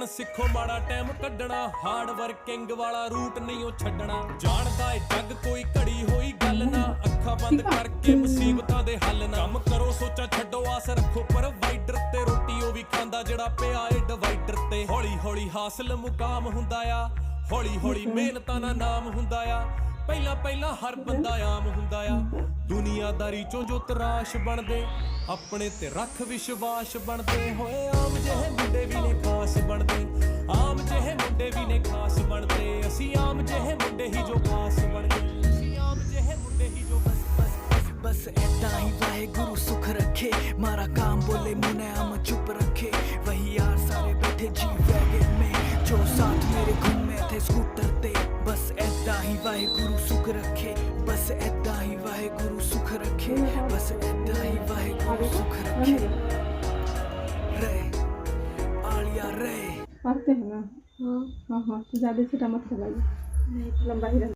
ਸਿੱਖੋ ਮਾੜਾ ਟਾਈਮ ਕੱਢਣਾ ਹਾਰਡ ਵਰਕਿੰਗ ਵਾਲਾ ਰੂਟ ਨਹੀਂ ਉਹ ਛੱਡਣਾ ਜਾਣਦਾ ਏ ਜੱਗ ਕੋਈ ਘੜੀ ਹੋਈ ਗੱਲ ਨਾ ਅੱਖਾਂ ਬੰਦ ਕਰਕੇ ਮੁਸੀਬਤਾਂ ਦੇ ਹੱਲ ਨਾ ਕੰਮ ਕਰੋ ਸੋਚਾਂ ਛੱਡੋ ਆਸ ਰੱਖੋ ਪ੍ਰੋਵਾਈਡਰ ਤੇ ਰੋਟੀ ਉਹ ਵੀ ਖਾਂਦਾ ਜਿਹੜਾ ਪਿਆ ਏ ਡਿਵਾਈਡਰ ਤੇ ਹੌਲੀ ਹੌਲੀ ਹਾਸਲ ਮੁਕਾਮ ਹੁੰਦਾ ਆ ਹੌਲੀ ਹੌਲੀ ਮਿਹਨਤਾਂ ਦਾ ਨਾਮ ਹੁੰਦਾ ਆ ਪਹਿਲਾਂ ਪਹਿਲਾਂ ਹਰ ਬੰਦਾ ਆਮ ਹੁੰਦਾ ਆ ਦੁਨੀਆਦਾਰੀ ਚੋਂ ਜੋ ਤਰਾਸ਼ ਬਣਦੇ ਆਪਣੇ ਤੇ ਰੱਖ ਵਿਸ਼ਵਾਸ ਬਣਦੇ ਹੋਏ ਆਮ ਜਿਹੇ ਮੁੰਡੇ ਵੀ ਨੇ ਖਾਸ ਬਣਦੇ ਆਮ ਜਿਹੇ ਮੁੰਡੇ ਵੀ ਨੇ ਖਾਸ ਬਣਦੇ ਅਸੀਂ ਆਮ ਜਿਹੇ ਮੁੰਡੇ ਹੀ ਜੋ ਖਾਸ ਬਣਦੇ ਅਸੀਂ ਆਮ ਜਿਹੇ ਮੁੰਡੇ ਹੀ ਜੋ बस ऐसा ही वाहेगुरु सुख रखे मारा काम बोले मुने हम चुप रखे वही यार सारे बैठे जी वैगन में जो साथ मेरे घूमे थे स्कूटर ते बस ऐसा ही वाहेगुरु सुख रखे बस ऐसा ही वाहेगुरु सुख रखे बस ऐसा ही वाहेगुरु सुख रखे रे आलिया रे आते हैं ना हाँ हाँ हाँ ज़्यादा छोटा मत लगाइए लंबा ही